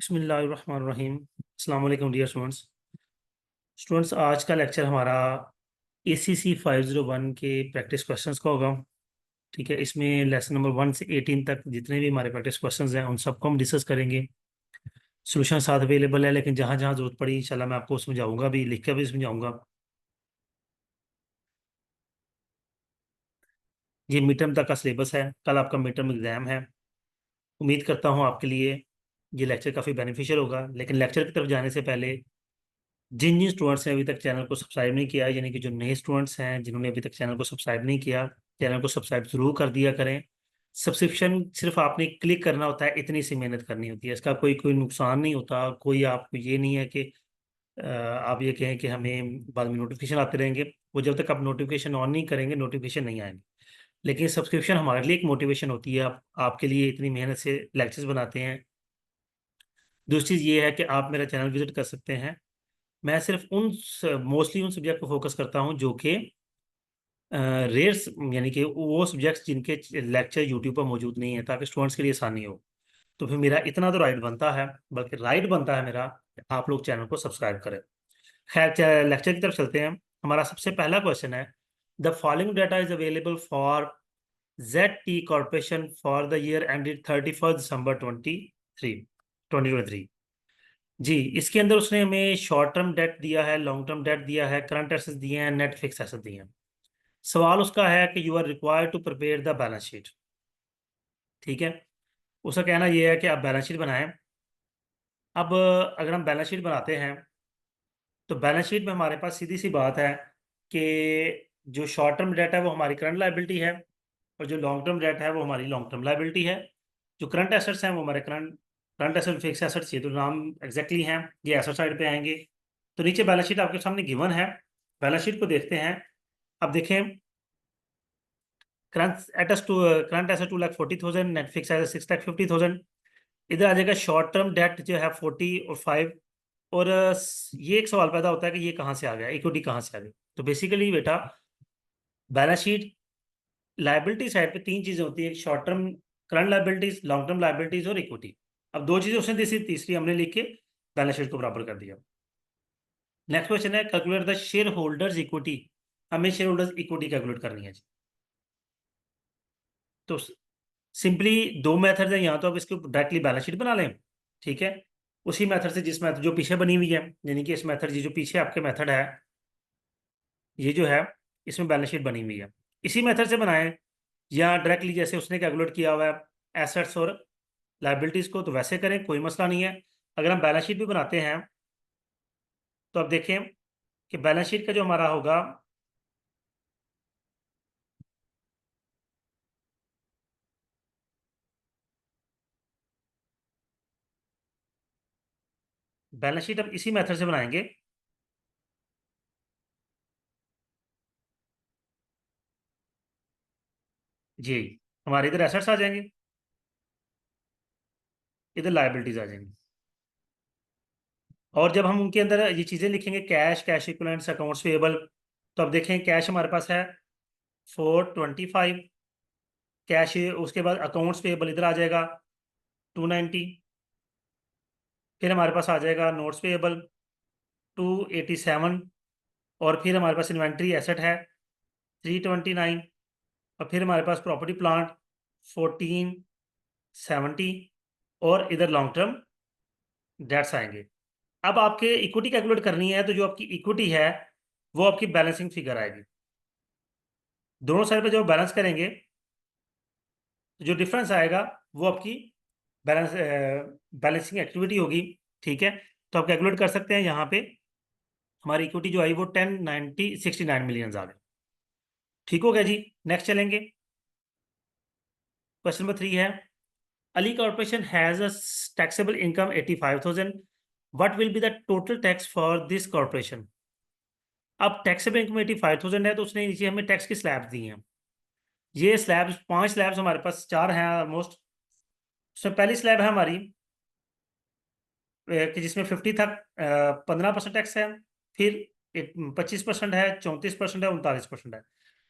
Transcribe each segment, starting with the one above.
बिस्मिल्लाहिर्रहमानिर्रहीम। अस्सलाम वालेकुम डियर स्टूडेंट्स, आज का लेक्चर हमारा ACC 501 के प्रैक्टिस क्वेश्चंस का होगा। ठीक है, इसमें लेसन नंबर 1 से 18 तक जितने भी हमारे प्रैक्टिस क्वेश्चंस हैं उन सबको हम डिस्कस करेंगे। सोल्यूशन साथ अवेलेबल है, लेकिन जहाँ जहाँ जरूरत पड़ी इंशाल्लाह मैं आपको समझाऊंगा, भी लिख कर भी समझाऊंगा। ये मिड टर्म तक का सिलेबस है, कल आपका मिड टर्म एग्जाम है। उम्मीद करता हूँ आपके लिए ये लेक्चर काफ़ी बेनिफिशियल होगा। लेकिन लेक्चर की तरफ जाने से पहले जिन जिन स्टूडेंट्स ने अभी तक चैनल को सब्सक्राइब नहीं किया, यानी कि जो नए स्टूडेंट्स हैं जिन्होंने अभी तक चैनल को सब्सक्राइब नहीं किया, चैनल को सब्सक्राइब जरूर कर दिया करें। सब्सक्रिप्शन सिर्फ आपने क्लिक करना होता है, इतनी सी मेहनत करनी होती है, इसका कोई कोई नुकसान नहीं होता। कोई आपको ये नहीं है कि आप ये कहें कि हमें बाद में नोटिफिकेशन आते रहेंगे। वो जब तक आप नोटिफिकेशन ऑन नहीं करेंगे नोटिफिकेशन नहीं आएंगे। लेकिन सब्सक्रिप्शन हमारे लिए एक मोटिवेशन होती है, आपके लिए इतनी मेहनत से लेक्चर्स बनाते हैं। दूसरी चीज़ ये है कि आप मेरा चैनल विजिट कर सकते हैं। मैं सिर्फ मोस्टली उन सब्जेक्ट को फोकस करता हूं जो कि रेयर्स, यानी कि वो सब्जेक्ट्स जिनके लेक्चर यूट्यूब पर मौजूद नहीं है, ताकि स्टूडेंट्स के लिए आसानी हो। तो फिर मेरा इतना तो राइट बनता है, बल्कि राइट बनता है मेरा कि आप लोग चैनल को सब्सक्राइब करें। खैर, लेक्चर की तरफ चलते हैं। हमारा सबसे पहला क्वेश्चन है, the following data is available for ZT corporation for the year ended 31 दिसंबर 2023। जी, इसके अंदर उसने हमें शॉर्ट टर्म डेट दिया है, लॉन्ग टर्म डेट दिया है, करंट एसेट्स दिए हैं, नेट फिक्स एसेट्स दिए हैं। सवाल उसका है कि you are required to prepare the balance sheet. ठीक है, उसका कहना यह है कि आप बैलेंस शीट बनाएं। अब अगर हम बैलेंस शीट बनाते हैं तो बैलेंस शीट में हमारे पास सीधी सी बात है कि जो शॉर्ट टर्म डेट है वो हमारी करंट लाइबिलिटी है, और जो लॉन्ग टर्म डेट है वो हमारी लॉन्ग टर्म लाइबिलिटी है। जो करंट एसेट्स हैं वो हमारे current current asset fix assets, ये तो नाम एग्जैक्टली हैं, ये एसेट साइड पे आएंगे। तो नीचे बैलेंस शीट आपके सामने गिवन है, बैलेंस शीट को देखते हैं। अब देखें, current asset 2,40,000, net fix asset 6,50,000। इधर आ जाएगा शॉर्ट टर्म डेट जो है 40 और 5। और ये एक सवाल पैदा होता है कि ये कहाँ से आ गया, इक्विटी कहाँ से आ गई। तो बेसिकली बेटा, बैलेंस शीट लाइबिलिटी साइड पे तीन चीजें होती है, short term current liabilities, long term liabilities और इक्विटी। अब दो चीजें उसने दी थी, तीसरी हमने लिख के बैलेंस शीट को बराबर कर दिया। नेक्स्ट क्वेश्चन है, calculate the share holders equity. हमें शेयर होल्डर्स इक्विटी कैलकुलेट करनी है जी। तो सिंपली दो मेथड है, यहाँ तो आप इसके डायरेक्टली बैलेंस शीट बना लें। ठीक है, उसी मेथड से जिस मेथड जो पीछे बनी हुई है, यानी कि इस मेथड ये जो पीछे आपके मेथड है, ये जो है इसमें बैलेंस शीट बनी हुई है, इसी मेथड से बनाएं। या डायरेक्टली जैसे उसने कैलकुलेट किया हुआ है एसेट्स और लाइबिलिटीज को, तो वैसे करें, कोई मसला नहीं है। अगर हम बैलेंस शीट भी बनाते हैं तो अब देखें कि बैलेंस शीट का जो हमारा होगा, बैलेंस शीट अब इसी मेथड से बनाएंगे। जी, हमारे इधर एसेट्स आ जाएंगे, इधर लाइबिलिटीज आ जाएंगी। और जब हम उनके अंदर ये चीज़ें लिखेंगे, cash, cash equivalents, accounts payable, तो अब देखें कैश हमारे पास है 425 कैश। उसके बाद अकाउंट्स पेएबल इधर आ जाएगा 290। फिर हमारे पास आ जाएगा नोट्स पेएबल 287। और फिर हमारे पास इन्वेंट्री एसेट है 329। और फिर हमारे पास प्रॉपर्टी प्लांट 1470। और इधर लॉन्ग टर्म डेट्स आएंगे। अब आपके इक्विटी कैलकुलेट करनी है, तो जो आपकी इक्विटी है वो आपकी बैलेंसिंग फिगर आएगी। दोनों साइड पे जब बैलेंस करेंगे तो जो डिफरेंस आएगा वो आपकी बैलेंस बैलेंसिंग एक्टिविटी होगी। ठीक है, तो आप कैलकुलेट कर सकते हैं। यहाँ पे हमारी इक्विटी जो आई वो 10,90,69 मिलियन आ गई। ठीक हो गया जी। नेक्स्ट चलेंगे, क्वेश्चन नंबर 3 है, Ali corporation has a taxable income 85,000। What will be the total tax for this corporation. अब टैक्सेबल इनकम 85,000 है, तो उसने नीचे हमें टैक्स की स्लैब दी हैं। ये स्लैब्स, 5 स्लैब्स हमारे पास, 4 हैं ऑलमोस्ट। उसमें पहली स्लैब है हमारी कि जिसमें 50 तक 15% टैक्स है। फिर 25% है, 34% है, 39% है।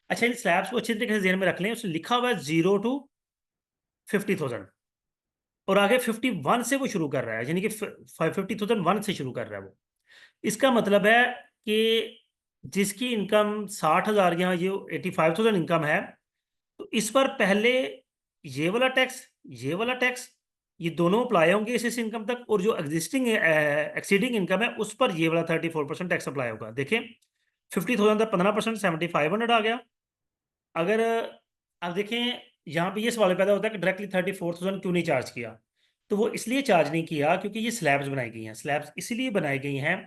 अच्छा, इन स्लैब्स को अच्छी तरीके से ध्यान में रख लें, उसने लिखा हुआ है 0 to 50,000। और आगे 51 से वो शुरू कर रहा है, यानी कि 50,001 से शुरू कर रहा है वो। इसका मतलब है कि जिसकी इनकम 60,000 या ये 85,000 इनकम है, तो इस पर पहले ये वाला टैक्स, ये वाला टैक्स, ये दोनों अप्लाई होंगे इस इनकम तक, और जो एग्जिस्टिंग एक्सीडिंग इनकम है उस पर ये वाला 34% टैक्स अप्लाई होगा। देखें 50,000 था 15%, 7,500 आ गया। अगर अब देखें यहाँ पे ये सवाल पैदा होता है कि डायरेक्टली 34,000 क्यों नहीं चार्ज किया। तो वो इसलिए चार्ज नहीं किया क्योंकि ये स्लैब्स बनाई गई हैं। स्लैब्स इसीलिए बनाई गई हैं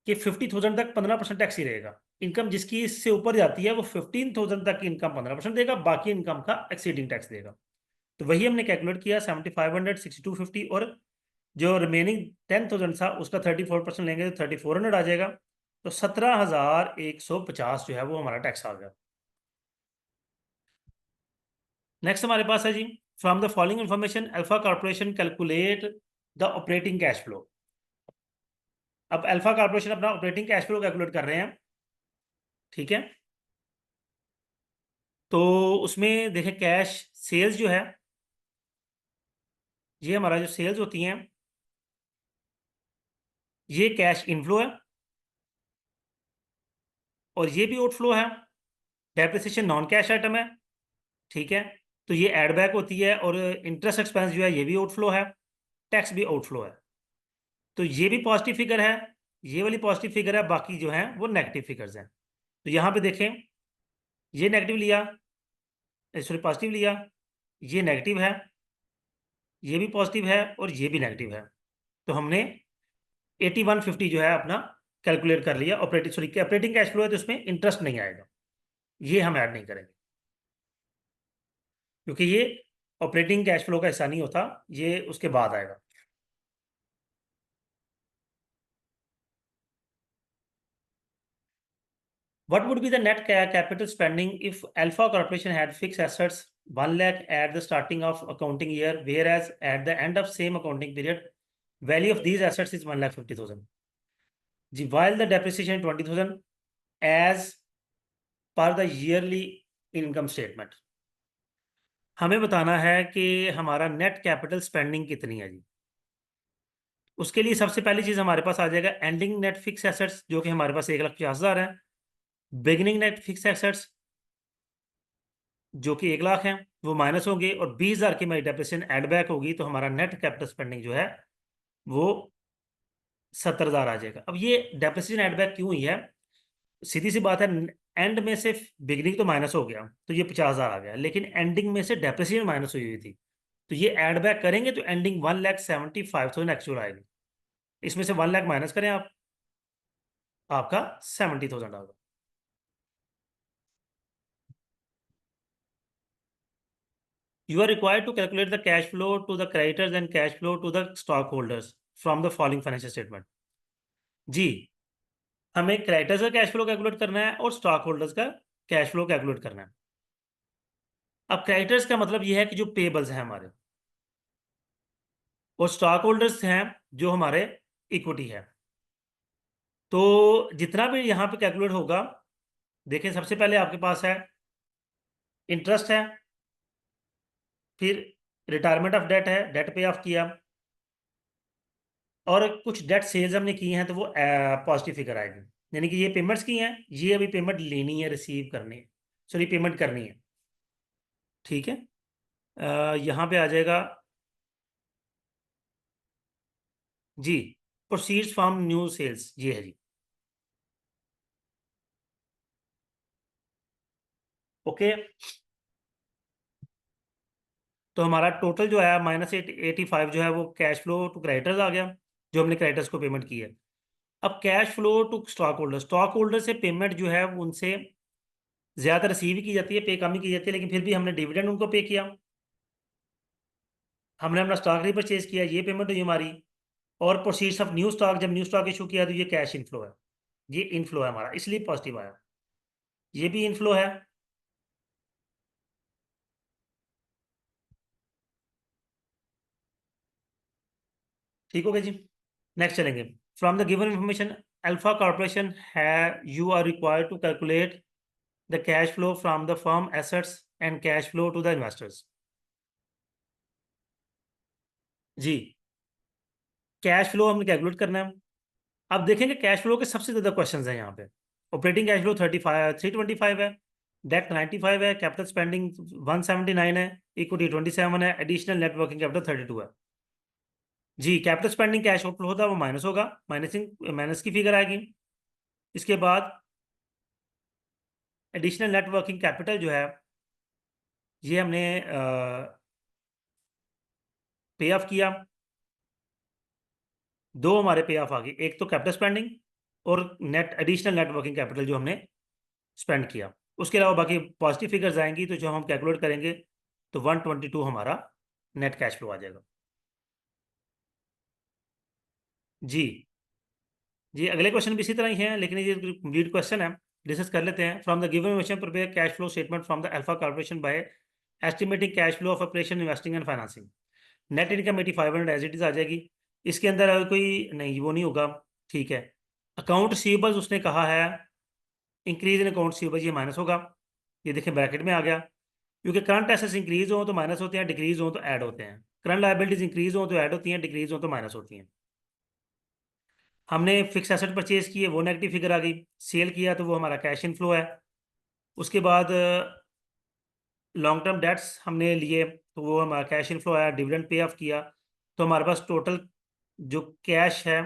कि 50,000 तक 15% टैक्स ही रहेगा। इनकम जिसकी इससे ऊपर जाती है वो 15,000 तक की इनकम 15% देगा, बाकी इनकम का एक्सीडिंग टैक्स देगा। तो वही हमने कैलकुलेट किया 7,500, 6,250, और जो रिमेनिंग 10,000 था उसका 34% लेंगे तो 3,400 आ जाएगा। तो 17,150 जो है वो हमारा टैक्स आ गया। नेक्स्ट हमारे पास है जी, from the following information alpha corporation calculate the operating cash flow. अब अल्फा कॉर्पोरेशन अपना ऑपरेटिंग कैश फ्लो कैलकुलेट कर रहे हैं, ठीक है। तो उसमें देखें कैश सेल्स जो है, ये हमारा जो सेल्स होती हैं ये कैश इनफ्लो है, और ये भी आउटफ्लो है। डेप्रिसिएशन नॉन कैश आइटम है, ठीक है। तो ये एड बैक होती है, और इंटरेस्ट एक्सपेंस जो है ये भी आउटफ्लो है, टैक्स भी आउटफ्लो है। तो ये भी पॉजिटिव फिगर है, ये वाली पॉजिटिव फिगर है, बाकी जो है वो नेगेटिव फिगर्स हैं। तो यहाँ पे देखें ये नेगेटिव लिया, सॉरी पॉजिटिव लिया, ये नेगेटिव है, ये भी पॉजिटिव है, और ये भी नेगेटिव है। तो हमने 8150 जो है अपना कैलकुलेट कर लिया। Operating sorry operating cash flow है तो इसमें इंटरेस्ट नहीं आएगा, ये हम ऐड नहीं करेंगे क्योंकि ये ऑपरेटिंग कैश फ्लो का हिस्सा नहीं होता, ये उसके बाद आएगा। What would be the net capital spending if Alpha Corporation had fixed assets 1 lakh at the starting of accounting year, whereas at the end of same accounting period, value of these assets is 1,50,000. While the depreciation 20,000 as per the yearly income statement. हमें बताना है कि हमारा net capital spending कितनी है जी। उसके लिए सबसे पहली चीज हमारे पास आ जाएगा एंडिंग नेट फिक्स एसेट्स, जो कि हमारे पास 1,50,000 है। बिगिनिंग नेट फिक्स एसेट्स जो कि 1,00,000 है, वो माइनस होंगे, और 20,000 की हमारी डेप्रिसिएशन एड बैक होगी, तो हमारा नेट कैपिटल स्पेंडिंग जो है वो 70,000 आ जाएगा। अब ये डेप्रिसिएशन एड बैक क्यों हुई है, सीधी सी बात है। एंड में से बिगिनिंग तो माइनस हो गया तो ये 50,000 आ गया, लेकिन एंडिंग में से डेप्रिसिएशन माइनस हुई हुई थी, तो ये एड बैक करेंगे तो एंडिंग 1,75,000 एक्चुअल आएगी। इसमें से 1 लाख माइनस करें आप, आपका 70,000 आ गया। You are required to calculate the cash flow to the creditors and cash flow to the stockholders from the following financial statement. जी, हमें क्रेडिटर्स का कैश फ्लो कैलकुलेट करना है और स्टॉक होल्डर्स का कैश फ्लो कैलकुलेट करना है। अब creditors का मतलब यह है कि जो पेबल्स हैं हमारे, और स्टॉक होल्डर्स हैं जो हमारे इक्विटी है। तो जितना भी यहाँ पे कैलकुलेट होगा, देखें सबसे पहले आपके पास है इंटरेस्ट है, फिर रिटायरमेंट ऑफ डेट है, डेट पे ऑफ किया, और कुछ डेट सेल्स हमने की हैं तो वो पॉजिटिव फिगर आएगी। यानी कि ये पेमेंट्स की हैं, ये अभी पेमेंट लेनी है, रिसीव करनी है, सॉरी पेमेंट करनी है, ठीक है। यहाँ पे आ जाएगा जी, प्रोसीड्स फ्रॉम न्यू सेल्स, ये है जी। ओके, तो हमारा टोटल जो है -85 जो है वो कैश फ्लो टू क्रेडिटर्स आ गया, जो हमने क्रेडिटर्स को पेमेंट की है। अब cash flow to stock holder, stock holder से पेमेंट जो है वो उनसे ज़्यादा रिसीव ही की जाती है, पे कम ही की जाती है, लेकिन फिर भी हमने डिविडेंड उनको पे किया, हमने अपना स्टॉक रिपरचेज किया, ये पेमेंट हुई हमारी। और प्रोसीड्स ऑफ न्यू स्टॉक, जब न्यू स्टॉक इशू किया तो ये कैश इनफ्लो है, ये इनफ्लो है हमारा, इसलिए पॉजिटिव आया। ये भी इनफ्लो है, ठीक हो गया जी। नेक्स्ट चलेंगे, from the given information alpha corporation है, you are required to calculate the cash flow from the firm assets and cash flow to the investors. जी, कैश फ्लो हमने कैलकुलेट करना है। अब देखेंगे कैश फ्लो के सबसे ज्यादा क्वेश्चंस हैं यहाँ पे। ऑपरेटिंग कैश फ्लो 325 है, डेट 95 है, कैपिटल स्पेंडिंग 179 है, इक्विटी 27 है, एडिशनल नेट वर्किंग कैपिटल 32 है। जी, कैपिटल स्पेंडिंग कैश आउटफ्लो होता है वो माइनस होगा, माइनसिंग माइनस की फिगर आएगी। इसके बाद एडिशनल नेट वर्किंग कैपिटल जो है ये हमने पे ऑफ किया। दो हमारे पे ऑफ आ गए, एक तो कैपिटल स्पेंडिंग और net additional net working capital जो हमने स्पेंड किया। उसके अलावा बाकी पॉजिटिव फिगर्स आएंगी तो जो हम कैलकुलेट करेंगे तो 122 हमारा नेट कैश फ्लो आ जाएगा। जी। जी, अगले क्वेश्चन भी इसी तरह ही हैं, लेकिन ये कंप्लीट क्वेश्चन है, डिस्कस कर लेते हैं। From the given question prepare cash flow statement from the alpha corporation by estimating cash flow of operation investing and financing. Net income 8500 as it is आ जाएगी। इसके अंदर अगर कोई नहीं वो नहीं होगा, ठीक है। अकाउंट रिसीवेबल्स उसने कहा है इंक्रीज इन अकाउंट रिसीवेबल्स, ये माइनस होगा। ये देखिए ब्रैकेट में आ गया, क्योंकि करंट एसेट्स इंक्रीज हो तो माइनस होते हैं, डिक्रीज हो तो ऐड होते हैं। करंट लायबिलिटीज इंक्रीज हो तो ऐड होती हैं, डिक्रीज हो तो माइनस होती हैं। हमने फिक्स एसेट परचेज किए, वो नेगेटिव फिगर आ गई। सेल किया तो वो हमारा कैश इनफ्लो है। उसके बाद लॉन्ग टर्म डेट्स हमने लिए तो वो हमारा कैश इनफ्लो आया। डिविडेंड पे ऑफ किया तो हमारे पास टोटल जो कैश है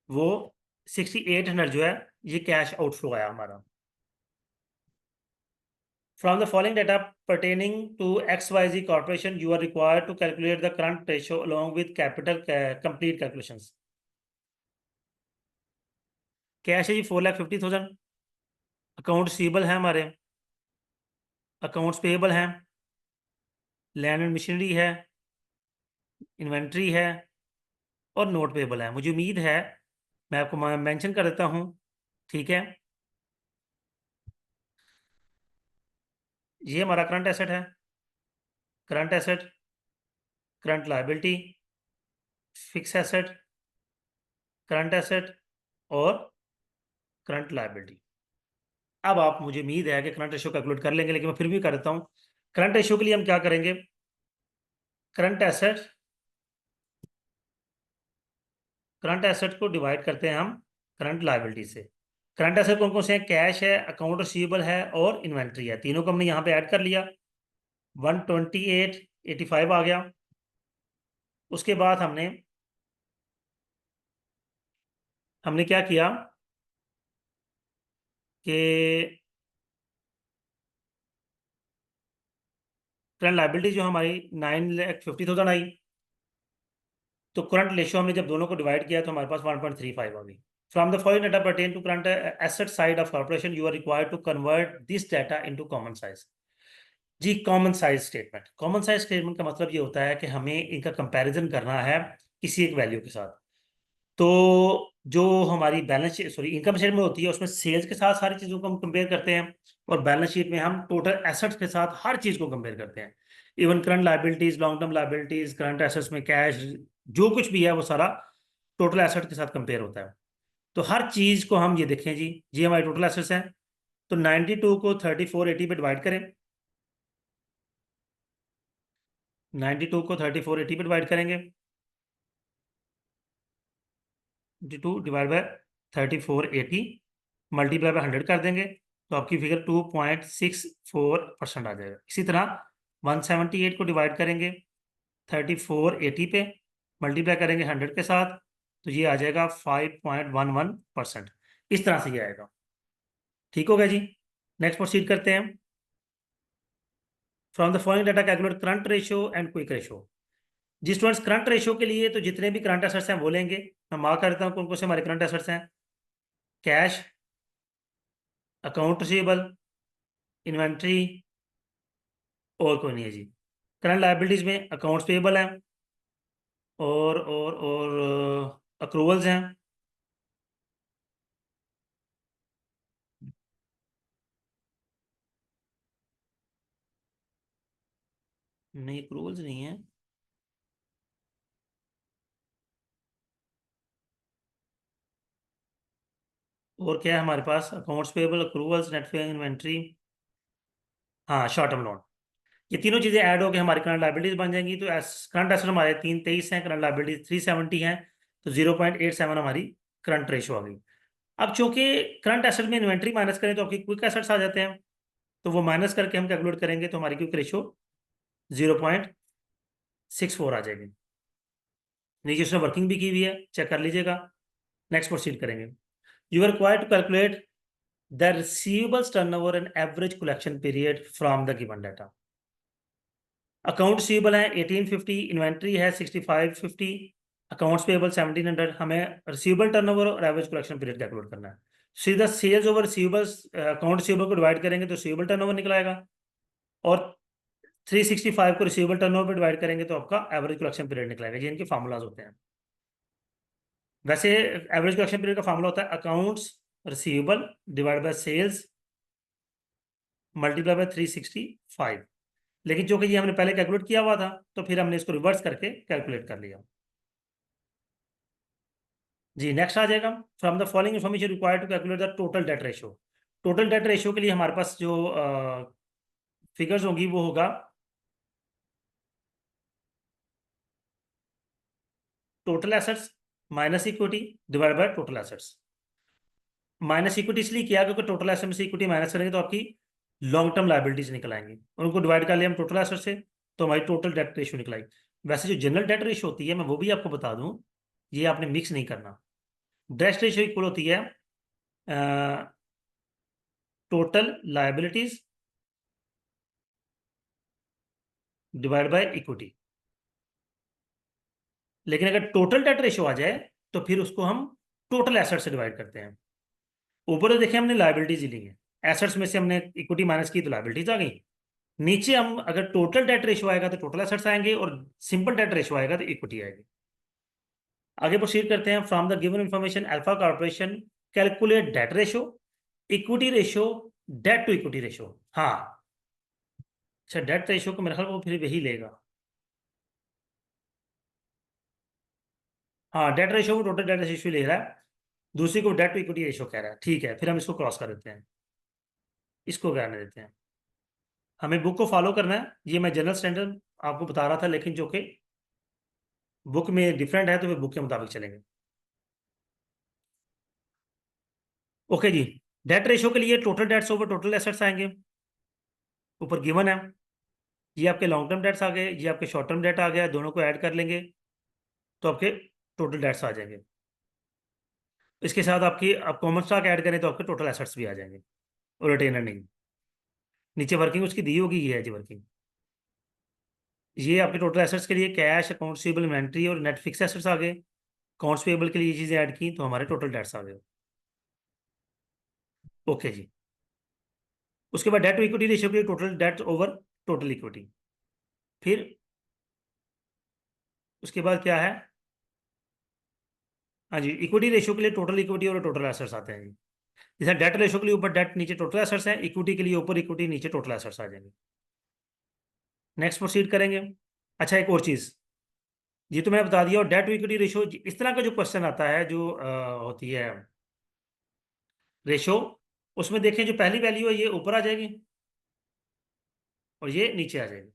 वो 6800 जो है ये कैश आउटफ्लो आया हमारा। From the following data pertaining to XYZ Corporation, you are required to calculate the current ratio along with capital complete calculations. Cash है जी 4,50,000। अकाउंट रिसीवेबल है हमारे, अकाउंट्स पेएबल हैं, लैंड एंड मशीनरी है, inventory है और note payable है। मुझे उम्मीद है, मैं आपको मेंशन कर देता हूँ, ठीक है। ये हमारा करंट एसेट है, current asset, current liability, fix asset, current asset और करंट लायबिलिटी। अब आप, मुझे उम्मीद है कि करंट रेशियो कैलकुलेट कर लेंगे, लेकिन मैं फिर भी कर देता हूँ। करंट रेशियो के लिए हम क्या करेंगे, करंट एसेट, करंट एसेट को डिवाइड करते हैं हम करंट लायबिलिटी से। करंट एसेट कौन कौन से हैं, कैश है, अकाउंट रिसीवेबल है और इन्वेंट्री है। तीनों को हमने यहाँ पे ऐड कर लिया, 12885 आ गया। उसके बाद हमने हमने क्या किया कि करंट लायबिलिटी जो हमारी 9,50,000 आई, तो करंट रेशियो हमने जब दोनों को डिवाइड किया तो हमारे पास 1.35 आ गई। From the following data pertain to current asset side of corporation you are required to convert this data into common size. जी, common size statement. Common size statement का मतलब ये होता है कि हमें इनका कंपैरिजन करना है किसी एक वैल्यू के साथ। तो जो हमारी balance sheet, sorry, income statement होती है उसमें सेल्स के साथ सारी चीज़ों को हम कंपेयर करते हैं, और बैलेंस शीट में हम टोटल एसेट्स के साथ हर चीज़ को कंपेयर करते हैं। Even current liabilities, long term liabilities, current assets में कैश, जो कुछ भी है वो सारा टोटल एसेट के साथ कंपेयर होता है। तो हर चीज़ को हम ये देखें जी, जी हमारी टोटल एसेट्स हैं, तो 92 को 3480 पे डिवाइड करें। 92 को 3480 पे डिवाइड करेंगे, 92 डिवाइड बाय 3480 मल्टीप्लाई बाय 100 कर देंगे तो आपकी फिगर 2.64% आ जाएगा। इसी तरह 178 को डिवाइड करेंगे 3480 पे, मल्टीप्लाई करेंगे 100 के साथ, तो ये आ जाएगा 5.11%। इस तरह से ये आएगा। ठीक हो गया जी। नेक्स्ट प्रोसीड करते हैं। From the following data calculate current ratio and quick ratio. जी स्टूडेंट्स, करंट रेशियो के लिए तो जितने भी करंट एसेट्स हैं वो लेंगे। मैं मार्क कर देता हूँ कौन कौन से हमारे करंट एसेट्स हैं। कैश, अकाउंट रिसीवेबल, इन्वेंट्री और कोई नहीं है जी। करंट लायबिलिटीज में अकाउंट्स पेएबल हैं और अक्रूवल्स हैं। नहीं, अक्रूवल्स नहीं है। और क्या है हमारे पास, accounts payable, accruals, net inventory, हाँ शॉर्ट टर्म लोन। ये तीनों चीजें ऐड होकर हमारी करंट लायबिलिटीज बन जाएंगी। तो करंट एसेट हमारे 323 हैं, करंट लायबिलिटीज 370 हैं, तो 0.87 हमारी करंट रेशो आ गई। अब चूंकि करंट एसेट में इन्वेंट्री माइनस करें तो आपकी क्विक एसेट्स आ जाते हैं, तो वो माइनस करके हम कैलकुलेट करेंगे तो हमारी क्विक रेशो 0.64 आ जाएगी। नीचे उसने वर्किंग भी की हुई है, चेक कर लीजिएगा। नेक्स्ट प्रोसीड करेंगे। You are required to calculate the receivables turnover and average collection period from the given data. Account receivable है 1850, इन्वेंट्री है 6550, अकाउंट्स पेबल 1700। हमें रिसीवेबल टर्नओवर और एवरेज कलेक्शन पीरियड कैलकुलेट करना है। सीधा sales over receivables, account receivable को divide करेंगे तो रिसीवेबल टर्नओवर निकल आएगा, और 365 को रिसीवेबल टर्नओवर पे डिवाइड करेंगे तो आपका एवरेज कलेक्शन पीरियड निकलेगा। ये इनके फार्मूलाज होते हैं। वैसे एवरेज कलेक्शन पीरियड का फार्मूला होता है accounts receivable divide by sales multiply by 365, लेकिन जो कि ये हमने पहले कैलकुलेट किया हुआ था तो फिर हमने इसको रिवर्स करके कैलकुलेट कर लिया। जी नेक्स्ट आ जाएगा, from the following information required to calculate the total debt ratio. Total debt ratio के लिए हमारे पास जो फिगर्स होंगी वो होगा total assets minus equity divide by total assets. Minus equity इसलिए किया क्योंकि टोटल एसेट में से इक्विटी माइनस करेंगे तो आपकी लॉन्ग टर्म लायबिलिटीज निकल आएंगी, उनको डिवाइड कर लिया हम टोटल एसेट से तो हमारी टोटल डेट रेशियो निकल आई। वैसे जो जनरल डेट रेशियो होती है मैं वो भी आपको बता दूं, ये आपने मिक्स नहीं करना। डेट रेशियो इक्वल होती है total liabilities divide by equity. लेकिन अगर टोटल डेट रेशियो आ जाए तो फिर उसको हम टोटल एसेट से डिवाइड करते हैं। ऊपर तो देखिए हमने लायबिलिटीज ली है, एसेट्स में से हमने इक्विटी माइनस की तो लायबिलिटीज आ गई। नीचे हम अगर टोटल डेट रेशियो आएगा तो टोटल एसेट्स आएंगे, और सिंपल डेट रेशियो आएगा तो इक्विटी आएगी। आगे प्रोसीड करते हैं। From the given information alpha corporation calculate debt ratio, equity ratio, debt to equity ratio. हाँ अच्छा, डेट रेशियो को मेरे ख्याल वो फिर वही लेगा। हाँ डेट रेशियो को टोटल डेट रेशियो ले रहा है, दूसरी को डेट टू इक्विटी रेशियो कह रहा है। ठीक है, फिर हम इसको क्रॉस कर देते हैं, इसको करने देते हैं। हमें बुक को फॉलो करना है, ये मैं जनरल स्टैंडर्ड आपको बता रहा था, लेकिन जो कि बुक में डिफरेंट है तो फिर बुक के मुताबिक चलेंगे। ओके जी, डेट रेशियो के लिए total debts over total assets आएंगे, ऊपर गिवन है। ये आपके लॉन्ग टर्म डेट्स आ गए, ये आपके शॉर्ट टर्म डेट आ गया, दोनों को ऐड कर लेंगे तो आपके टोटल डेट्स आ जाएंगे। इसके साथ आपकी आप कॉमन स्टॉक ऐड करें तो आपके टोटल एसेट्स भी आ जाएंगे, और रिटेनर नहीं। नीचे वर्किंग उसकी दी होगी, ये है जी वर्किंग। ये आपके टोटल एसेट्स के लिए कैश, अकाउंट रिसीवेबल, इन्वेंट्री और नेट फिक्स एसेट्स आ गए। अकाउंट्स पेबल के लिए ये चीज़ें ऐड की तो हमारे टोटल डेट्स आ गए। ओके जी, उसके बाद डेट टू इक्विटी रेशियो के लिए total date over total equity. फिर उसके बाद क्या है, हाँ जी, इक्विटी रेशियो के लिए टोटल इक्विटी और टोटल एसेट्स आते हैं जी। जैसे डेट रेशियो के लिए ऊपर डेट नीचे टोटल एसेट्स हैं, इक्विटी के लिए ऊपर इक्विटी नीचे टोटल एसेट्स आ जाएंगे। नेक्स्ट प्रोसीड करेंगे। अच्छा एक और चीज़, ये तो मैंने बता दिया। और डेट टू इक्विटी रेशियो इस तरह का जो क्वेश्चन आता है जो होती है रेशो, उसमें देखें जो पहली वैल्यू है ये ऊपर आ जाएगी और ये नीचे आ जाएगी।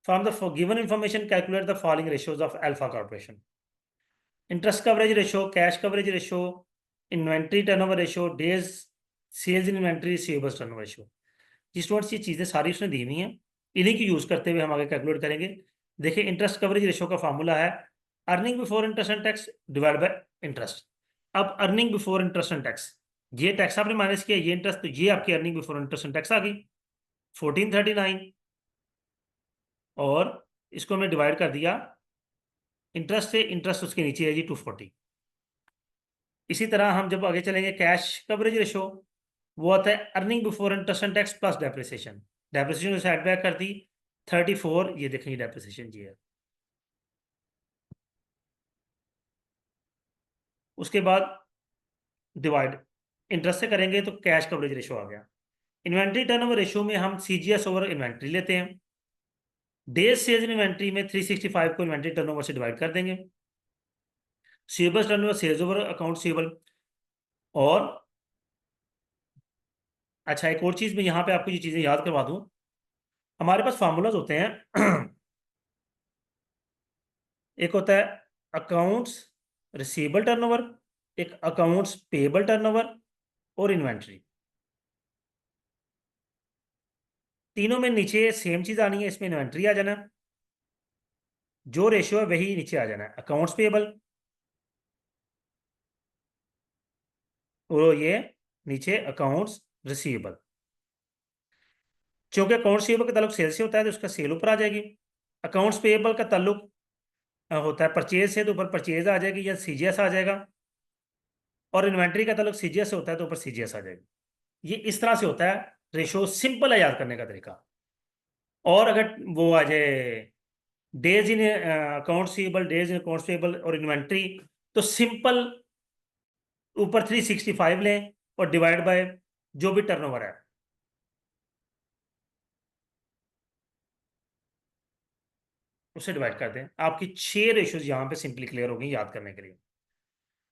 From the given information calculate the following ratios of alpha corporation. Interest coverage ratio, cash coverage ratio, inventory turnover ratio, days sales in inventory, receivables turnover ratio. जिस स्टूडेंट्स ये चीज़ें सारी उसने दी हुई हैं, इन्हीं की यूज़ करते हुए हम आगे कैलकुलेट करेंगे। देखिए इंटरेस्ट कवरेज रेशियो का फार्मूला है earning before interest and tax divide by interest. अब earning before interest and tax, ये टैक्स आपने माइनस किया, ये इंटरेस्ट, तो ये आपकी earning before interest and tax आ गई 1439, और इसको हमने डिवाइड कर दिया इंटरेस्ट से, इंटरेस्ट उसके नीचे है जी 240। इसी तरह हम जब आगे चलेंगे कैश कवरेज रेशो, वो आता है earning before interest and tax plus depreciation. Depreciation से एड बैक कर दी 34, ये देखेंगे डेप्रिसिएशन जी है। उसके बाद डिवाइड इंटरेस्ट से करेंगे तो कैश कवरेज रेशो आ गया। इन्वेंट्री टर्नओवर रेशियो में हम सीजीएस ओवर इन्वेंट्री लेते हैं। डेज सेल्स इन इन्वेंट्री में 365 को इन्वेंट्री टर्नओवर से डिवाइड कर देंगे। सेबल्स टर्नओवर सेल्स ओवर अकाउंट सेबल, और अच्छा, एक और चीज़ मैं यहाँ पे आपको ये चीज़ें याद करवा दूँ। हमारे पास फार्मूलाज होते हैं। एक होता है अकाउंट्स रिसीवेबल टर्नओवर, एक अकाउंट्स पेएबल टर्नओवर और इन्वेंट्री। तीनों में नीचे सेम चीज़ आनी है, इसमें इन्वेंट्री आ जाना है। जो रेशियो है वही नीचे आ जाना है, अकाउंट्स पेएबल, और ये नीचे अकाउंट्स रिसीवेबल। क्योंकि अकाउंट्स पेएबल का ताल्लुक सेल से होता है तो उसका सेल ऊपर आ जाएगी। अकाउंट्स पेएबल का ताल्लुक होता है परचेज से, तो ऊपर परचेज आ जाएगी या सीजीएस आ जाएगा। और इन्वेंट्री का ताल्लुक सीजीएस से होता है तो ऊपर सीजीएस आ जाएगी। ये इस तरह से होता है। रेशो सिंपल है याद करने का तरीका। और अगर वो आ जाए days in accounts payable, days in accounts payable और इन्वेंट्री, तो सिंपल ऊपर 365 लें और डिवाइड बाय जो भी टर्नओवर है, उससे डिवाइड कर दें। आपकी 6 रेशियोज यहाँ पे सिंपली क्लियर हो गई याद करने के लिए।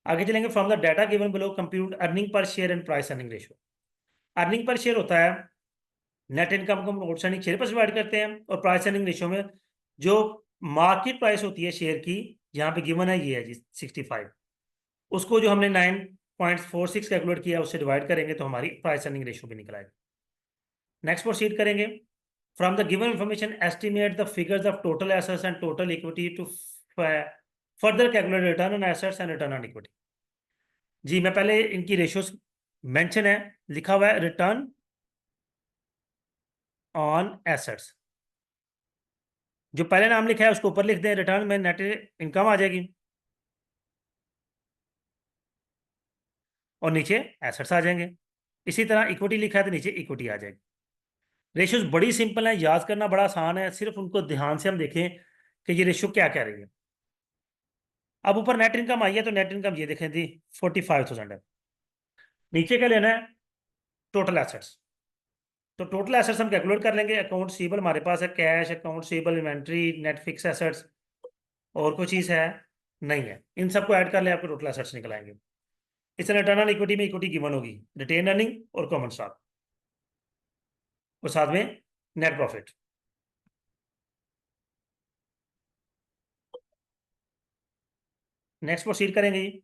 आगे चलेंगे। From the data given below compute earning per share and price earning ratio. Earning per share होता है नेट इनकम को हम आउटस्टैंडिंग शेयर पर डिवाइड करते हैं, और प्राइस अर्निंग रेशियो में जो मार्केट प्राइस होती है शेयर की, यहाँ पे गिवन है ये है जी 65, उसको जो हमने 9.46 कैलकुलेट किया उससे डिवाइड करेंगे तो हमारी प्राइस अर्निंग रेशियो भी निकल आएगी। नेक्स्ट प्रोसीड करेंगे। From the given information estimate the figures of total assets and total equity to further calculate return on assets and return on equity. जी मैं पहले इनकी रेशियोज मेंशन है, लिखा हुआ है रिटर्न ऑन एसेट्स। जो पहले नाम लिखा है उसको ऊपर लिख दें, रिटर्न में नेट इनकम आ जाएगी और नीचे एसेट्स आ जाएंगे। इसी तरह इक्विटी लिखा है तो नीचे इक्विटी आ जाएगी। रेशियोज बड़ी सिंपल है, याद करना बड़ा आसान है, सिर्फ उनको ध्यान से हम देखें कि ये रेशियो क्या कह रही है। अब ऊपर नेट इनकम आई है तो नेट इनकम ये देखें थी 45,000 है। नीचे क्या लेना है, टोटल एसेट्स। तो टोटल एसेट्स हम कैलकुलेट कर लेंगे। अकाउंट सीबल हमारे पास है, cash, account receivable, inventory, net fixed assets, और कोई चीज़ है नहीं है। इन सबको ऐड कर ले, आपको टोटल एसेट्स निकल आएंगे। इस रिटर्न ऑन इक्विटी में इक्विटी गिवन होगी, रिटेन अर्निंग और कॉमन स्टॉक, और साथ में नेट प्रॉफिट। नेक्स्ट प्रोसीड करेंगे जी।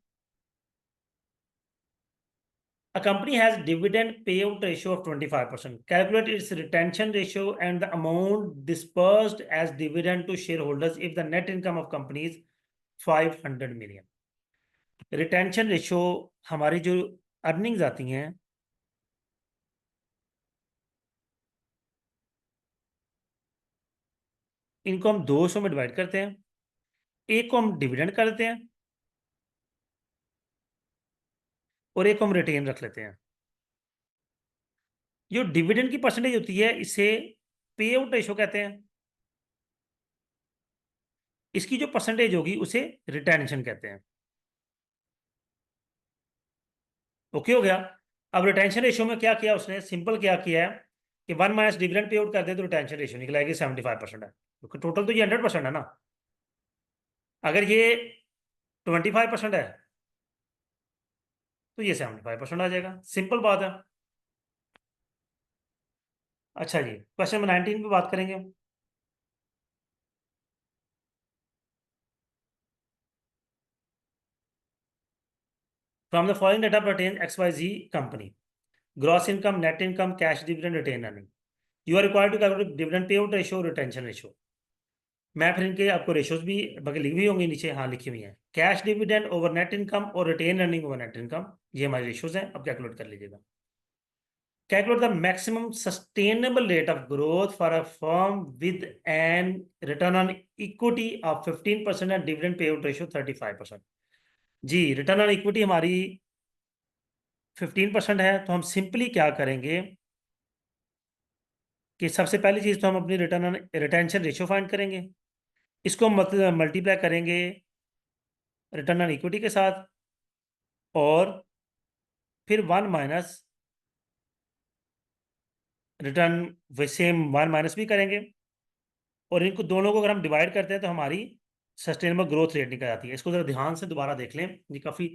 A company has dividend payout ratio of 25%. Calculate its retention ratio and the amount dispersed as dividend to shareholders if the net income of company is 500 million. Retention ratio हमारी जो earnings आती हैं, इनको हम 200 में divide करते हैं, एक को हम डिविडेंड कर देते हैं और एक को हम रिटेन रख लेते हैं। जो डिविडेंड की परसेंटेज होती है इसे पे आउट रेशियो कहते हैं, इसकी जो परसेंटेज होगी उसे रिटेंशन कहते हैं। ओके हो गया। अब रिटेंशन रेशियो में क्या किया उसने, सिंपल क्या किया है कि 1 माइनस डिविडेंड पे आउट कर दे तो रिटेंशन रेशियो निकल आएगी 75% है, क्योंकि टोटल तो ये 100% है ना। अगर ये 25% है तो ये 75% आ जाएगा, सिंपल बात है। अच्छा जी, क्वेश्चन नंबर 19 पे बात करेंगे। From the following data pertain XYZ company, gross income, net income, cash dividend, retain earning. You are required to calculate dividend pay out ratio, retention ratio. मैं फिर इनके आपको रेशियोज भी बाकी लिखी हुई होंगी नीचे, हाँ लिखी हुई हैं। Cash dividend over net income और retained earning over net income, ये हमारे रेशियोज हैं, अब कैलकुलेट कर लीजिएगा। Calculate the maximum sustainable rate of growth for a firm with an return on equity of 15% and dividend payout ratio 35%। जी return on equity हमारी 15% है, तो हम सिंपली क्या करेंगे कि सबसे पहली चीज़ तो हम अपनी return on retention ratio find करेंगे, इसको मल्टीप्लाई करेंगे रिटर्न ऑन इक्विटी के साथ, और फिर 1 माइनस रिटर्न, वैसे 1 माइनस भी करेंगे, और इनको दोनों को अगर हम डिवाइड करते हैं तो हमारी सस्टेनेबल ग्रोथ रेट निकल आती है। इसको जरा ध्यान से दोबारा देख लें, ये काफ़ी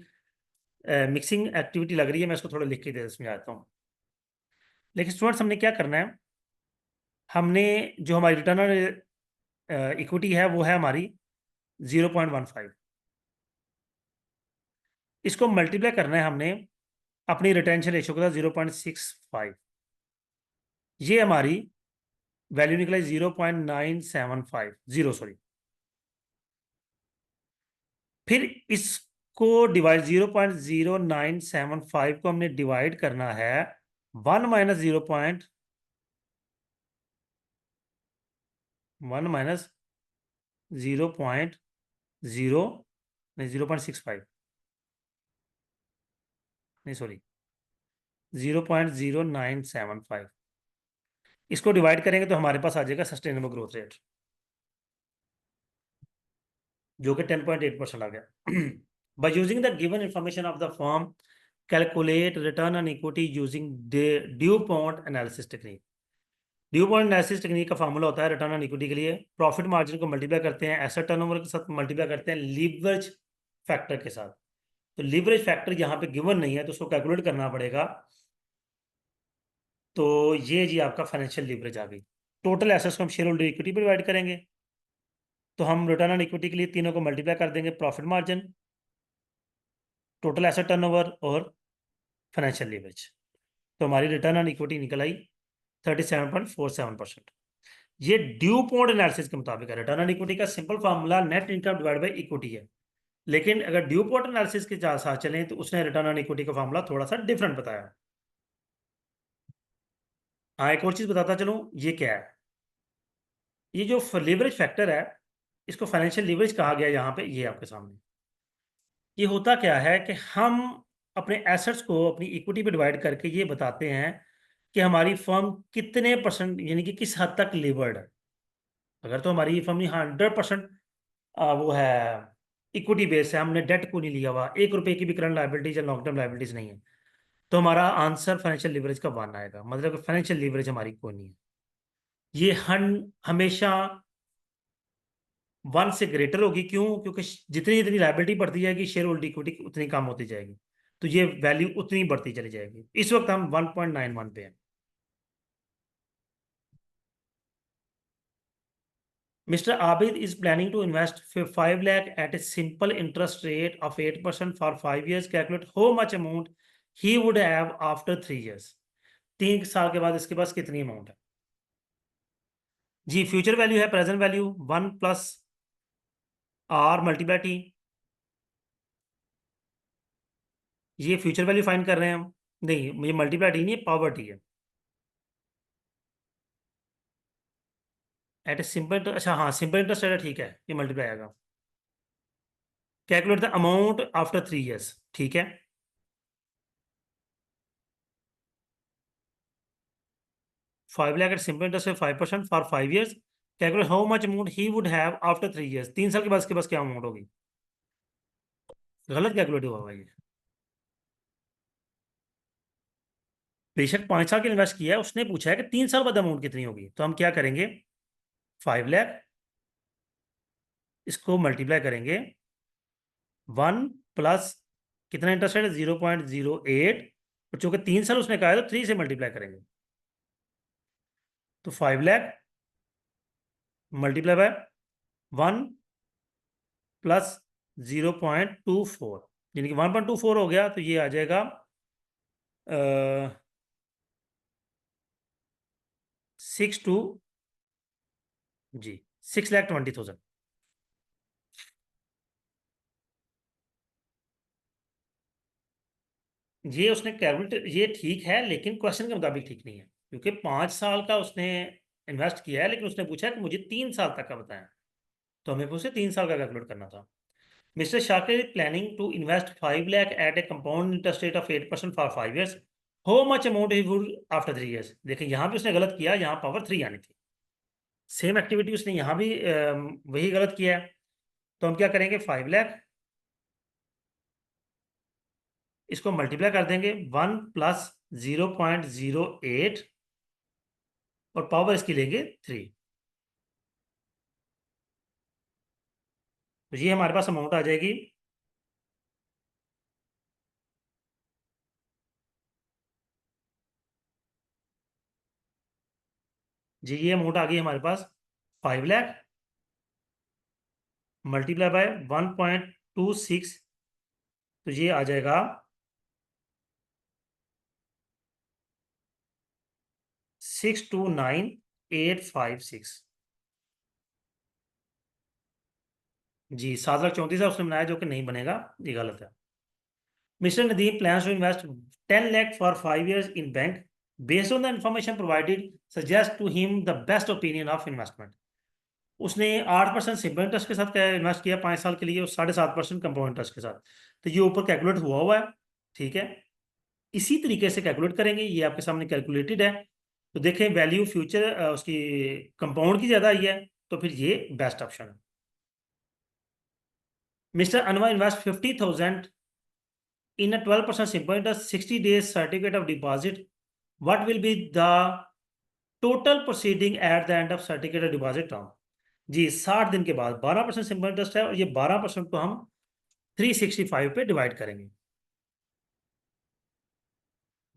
मिक्सिंग एक्टिविटी लग रही है, मैं इसको थोड़ा लिख के दे समझाता हूँ। लेकिन स्टूडेंट्स हमने क्या करना है, हमने जो हमारी रिटर्न ऑन इक्विटी है वो है हमारी 0.15। इसको मल्टीप्लाई करना है हमने अपनी रिटेंशन रेशियो के साथ 0.65। ये हमारी वैल्यू निकला 0.975, जीरो सॉरी। फिर इसको डिवाइड 0.0975 को हमने डिवाइड करना है 1 - 0.0 नहीं 0.65, नहीं सॉरी 0.0975। इसको डिवाइड करेंगे तो हमारे पास आ जाएगा सस्टेनेबल ग्रोथ रेट, जो कि 10.8% आ गया। By using the given information of the form, calculate return on equity using due point analysis technique. Due point analysis technique का फार्मूला होता है रिटर्न ऑन इक्विटी के लिए, प्रॉफिट मार्जिन को मल्टीप्लाई करते हैं एसेट टर्नओवर के साथ, मल्टीप्लाई करते हैं लीवरेज फैक्टर के साथ। तो लीवरेज फैक्टर यहाँ पे गिवन नहीं है तो उसको कैलकुलेट करना पड़ेगा। तो ये जी आपका फाइनेंशियल लीवरेज आ गई। टोटल एसेट्स को हम शेयर होल्डर इक्विटी पर डिवाइड करेंगे, तो हम रिटर्न ऑन इक्विटी के लिए तीनों को मल्टीप्लाई कर देंगे, profit margin, total asset turnover और फाइनेंशियल लीवरेज। तो हमारी रिटर्न ऑन इक्विटी निकल आई 37.47%। ये ड्यू पॉइंट एनालिसिस के मुताबिक है। रिटर्न ऑन इक्विटी का simple formula net income divide by equity है, लेकिन अगर ड्यू पॉइंट एनालिसिस के साथ चलें तो उसने रिटर्न ऑन इक्विटी का फार्मूला थोड़ा सा डिफरेंट बताया। हाँ, एक और चीज बताता चलूं, ये क्या है, ये जो लीवरेज फैक्टर है इसको फाइनेंशियल लीवरेज कहा गया है यहाँ पे, ये आपके सामने। ये होता क्या है कि हम अपने एसेट्स को अपनी इक्विटी पे डिवाइड करके ये बताते हैं कि हमारी फर्म कितने परसेंट यानी कि किस हद तक लीवर्ड है। अगर तो हमारी फर्म 100% वो है इक्विटी बेस है, हमने डेट को नहीं लिया हुआ, 1 रुपए की भी करंट लाइबिलिटीज या लॉन्ग टर्म लाइबिलिटीज नहीं है, तो हमारा आंसर फाइनेंशियल लीवरेज का वन आएगा। मतलब फाइनेंशियल लीवरेज हमारी कोई नहीं है। ये हमेशा वन से ग्रेटर होगी, क्यों? क्योंकि जितनी जितनी लाइबिलिटी बढ़ती जाएगी शेयर होल्डर इक्विटी उतनी कम होती जाएगी, तो ये वैल्यू उतनी बढ़ती चली जाएगी। इस वक्त हम 1.91 पे हैं। Mr. Abid is planning to invest 5 lakh at a simple interest rate of 8% for 5 years. Calculate how much amount he would have after 3 years. 3 साल के बाद इसके पास कितनी अमाउंट है जी? फ्यूचर वैल्यू है प्रेजेंट वैल्यू 1 + R × T। ये future value find कर रहे हैं हम, नहीं मुझे मल्टीप्लाई टी नहीं, पावर टी है। एट ए सिंपल, अच्छा हाँ सिंपल इंटरेस्ट रेट ठीक है, ये मल्टीप्लाई आएगा। Calculate the amount after 3 years, ठीक है। 5 lakh at simple interest rate 5% for 5 years। Calculate how much amount he would have after 3 years। 3 साल के बाद इसके पास क्या अमाउंट होगी? गलत कैलकुलेट हुआ भाई। बेशक 5 साल के इन्वेस्ट किया है, उसने पूछा है कि 3 साल बाद अमाउंट कितनी होगी, तो हम क्या करेंगे, 5 लाख इसको मल्टीप्लाई करेंगे 1 + कितना इंटरेस्ट रेट है 0.08, और चूंकि 3 साल उसने कहा है तो 3 से मल्टीप्लाई करेंगे, तो 5 लाख मल्टीप्लाई बाय 1 + 0.24, यानी कि 1.24 हो गया, तो ये आ जाएगा 62 जी 6,20,000। ये उसने कैलकुलेट, ये ठीक है लेकिन क्वेश्चन के मुताबिक ठीक नहीं है, क्योंकि 5 साल का उसने इन्वेस्ट किया है, लेकिन उसने पूछा है कि मुझे 3 साल तक का बताएं, तो हमें उसे 3 साल का कैलकुलेट करना था। Mister Shakir is planning to invest 5 lakh at a compound interest rate of 8% for 5 years। How much amount he would after 3 years। देखिए यहाँ भी उसने गलत किया, यहाँ पावर 3 आनी थी। सेम एक्टिविटी उसने यहाँ भी वही गलत किया है, तो हम क्या करेंगे, 5 लाख इसको मल्टीप्लाई कर देंगे 1 + 0.08, और पावर इसकी लेंगे 3, तो ये हमारे पास अमाउंट आ जाएगी जी ये अमाउंट आ गई हमारे पास 5 लाख मल्टीप्लाई बाय 1.26, तो ये आ जाएगा 629856। जी 7 लाख 34 है उसने बनाया, जो कि नहीं बनेगा, ये गलत है। Mister Nadeem plans to invest 10 lakh for 5 years in bank. Based on the information provided, suggest to him the best opinion of investment. उसने 8% सिंपल इंटरेस्ट के साथ इन्वेस्ट किया 5 साल के लिए, और 7.5% कंपाउंड इंटरेस्ट के साथ। तो ये ऊपर कैलकुलेट हुआ है, ठीक है। इसी तरीके से कैलकुलेट करेंगे, ये आपके सामने कैलकुलेटेड है। तो देखें वैल्यू फ्यूचर उसकी कंपाउंड की ज़्यादा आई है, तो फिर ये बेस्ट ऑप्शन है। Mister Anwar invest 50,000 in a 12% simple interest 60 days certificate of deposit. What will be the total proceeding at the end of certificate of deposit term? जी 60 दिन के बाद 12% सिंपल इंटरेस्ट है, और ये 12% को हम 365 पे डिवाइड करेंगे।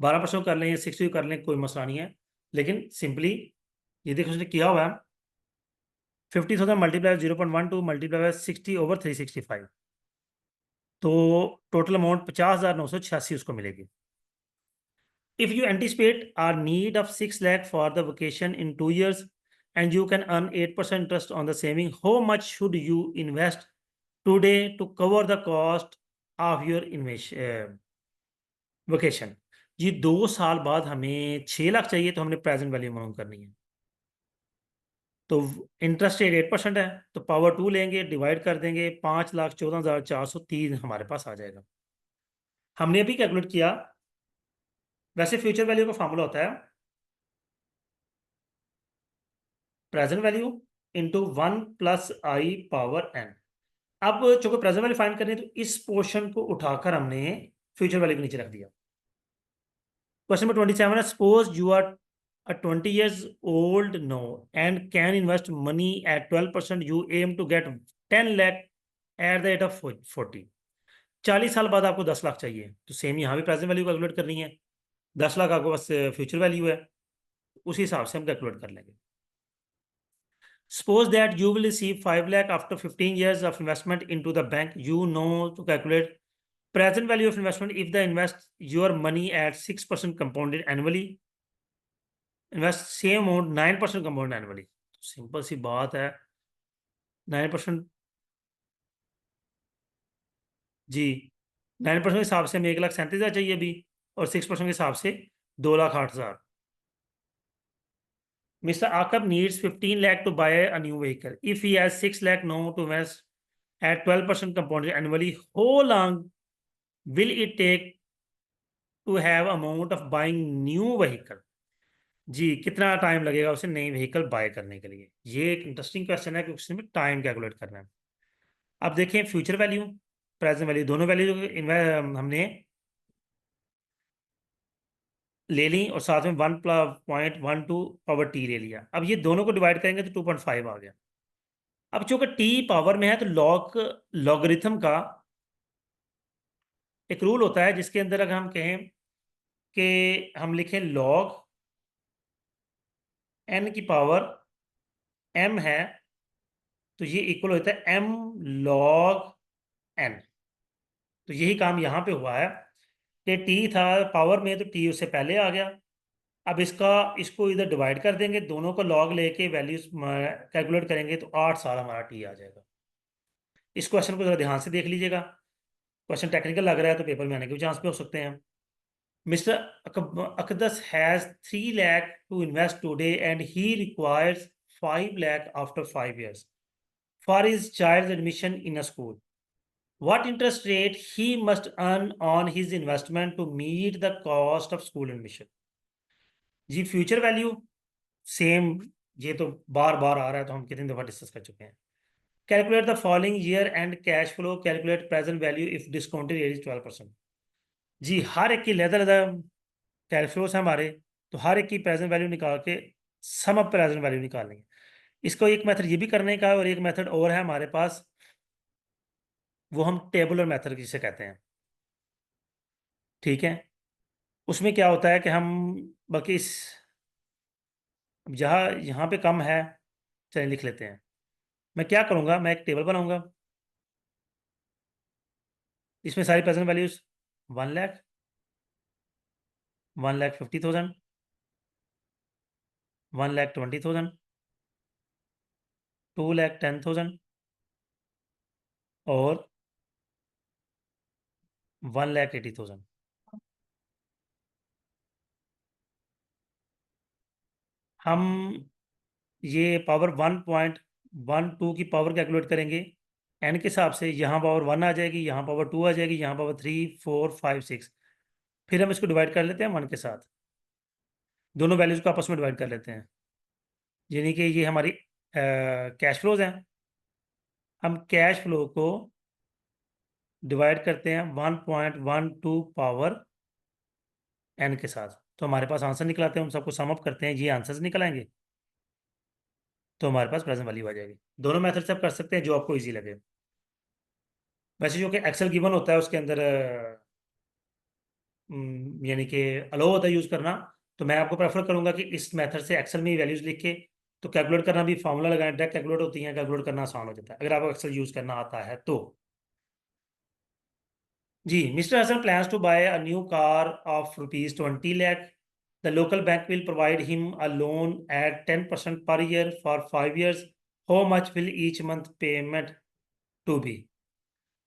12% कर लें या 60 कर लें, कोई मसला नहीं है, लेकिन सिंपली ये देखो उसने किया हुआ है 50,000 मल्टीप्लाई 0.12 मल्टीप्लाई बाय 60/365, तो टोटल अमाउंट 50,986 उसको मिलेगी। If you anticipate a need of 6 lakh for the vacation in 2 years and you can earn 8% interest on the saving, how much should you invest today to cover the cost of your vacation? जी 2 साल बाद हमें 6 लाख चाहिए, तो हमने present value मालूम करनी है। तो इंटरेस्ट रेट 8% है, तो पावर 2 लेंगे, डिवाइड कर देंगे, 5,14,403 हमारे पास आ जाएगा। हमने अभी कैलकुलेट किया, वैसे फ्यूचर वैल्यू का फॉर्मूला होता है प्रेजेंट वैल्यू इंटू 1+i⁻n। अब चूंकि प्रेजेंट वैल्यू फाइंड करनी है, तो इस पोर्शन को उठाकर हमने फ्यूचर वैल्यू के नीचे रख दिया। क्वेश्चन नंबर 27 है, suppose you are a 20 years old now and can invest money at 12%, you aim to get 10 lakh at the age of 40। 40 साल बाद आपको 10 लाख चाहिए, तो सेम यहाँ भी प्रेजेंट वैल्यू कैलकुलेट करनी है। 10 लाख आपको बस फ्यूचर वैल्यू है, उसी हिसाब से हम कैलकुलेट कर लेंगे। Suppose that you will receive 5 lakh after 15 years of investment into the bank. You know to calculate present value of investment if the invest your money at 6% compounded annually. Invest same amount 9% compound annually. Simple सी बात है, 9%। जी 9% के हिसाब से हमें 1,37,000 चाहिए अभी, और 6% के हिसाब से 2,08,000। Mr. Akab needs 15 lakh to buy a new vehicle. If he has 6 lakh now to invest at 12% compounded annually, how long will it take to have amount of buying new vehicle? जी कितना time लगेगा उसे नई vehicle bye करने के लिए? ये एक interesting question है, क्योंकि उसमें टाइम कैलकुलेट करना है। अब देखें फ्यूचर वैल्यू प्रेजेंट वैल्यू दोनों वैल्यू हमने ले ली, और साथ में 1.12 ले लिया। अब ये दोनों को डिवाइड करेंगे तो 2.5 आ गया। अब चूंकि टी पावर में है, तो लॉगरिथम का एक रूल होता है, जिसके अंदर अगर हम कहें कि हम लिखें लॉग n की पावर m है, तो ये इक्वल होता है m log n। तो यही काम यहाँ पे हुआ है कि t था पावर में, तो t उससे पहले आ गया। अब इसको इधर डिवाइड कर देंगे, दोनों को लॉग लेके वैल्यूज कैलकुलेट करेंगे, तो 8 साल हमारा t आ जाएगा। इस क्वेश्चन को जरा ध्यान से देख लीजिएगा, क्वेश्चन टेक्निकल लग रहा है, तो पेपर में आने के भी चांस पे हो सकते हैं। Mr. Akdas has 3 lakh to invest today and he requires 5 lakh after 5 years for his child's admission in a school. What interest rate he must earn on his investment to meet the cost of school admission? जी future value same, ये तो बार बार आ रहा है, तो हम कितनी दफ़ा discuss कर चुके हैं। Calculate the following year and cash flow, calculate present value if discounted rate is 12%। जी हर एक की लहदा कैश फ्लोस है हमारे, तो हर एक की प्रेजेंट वैल्यू निकाल के सम अप प्रेजेंट वैल्यू निकालेंगे। इसको एक मेथड ये भी करने का है, और एक मेथड और है हमारे पास, वो हम टेबुलर मेथड जिसे कहते हैं, ठीक है। उसमें क्या होता है कि हम बल्कि अब जहाँ यहाँ पे कम है, चलिए लिख लेते हैं। मैं क्या करूँगा, मैं एक टेबल बनाऊंगा, इसमें सारी प्रेजेंट वैल्यूज 1 लाख, 1,50,000, 1,20,000, 2,10,000 और 1,80,000। हम ये पावर 1.12 की पावर कैलकुलेट करेंगे एन के हिसाब से। यहाँ पावर 1 आ जाएगी, यहाँ पावर 2 आ जाएगी, यहाँ पावर 3, 4, 5, 6। फिर हम इसको डिवाइड कर लेते हैं 1 के साथ, दोनों वैल्यूज को आपस में डिवाइड कर लेते हैं। यानी कि ये हमारी कैश फ्लोज हैं। हम कैश फ्लो को डिवाइड करते हैं 1.12 पावर एन के साथ, तो हमारे पास आंसर निकलाते हैं। हम सबको सम अप करते हैं, ये आंसर्स निकल आएंगे, तो हमारे पास प्रेजेंट वैल्यू आ जाएगी। दोनों मेथड से आप कर सकते हैं, जो आपको इजी लगे। वैसे जो कि एक्सेल गिवन होता है उसके अंदर यानी कि अलाउ होता है यूज़ करना, तो मैं आपको प्रेफर करूंगा कि इस मेथड से एक्सेल में वैल्यूज लिख के तो कैलकुलेट करना भी, फार्मूला लगाएं, डायरेक्ट कैलकुलेट होती है, कैलकुलेट करना आसान हो जाता है अगर आपको एक्सेल यूज़ करना आता है तो। जी, mister Hasan plans to buy a new car of ₹20 lakh. The local bank will provide him a loan at 10% per year for 5 years। How much will each month payment to be.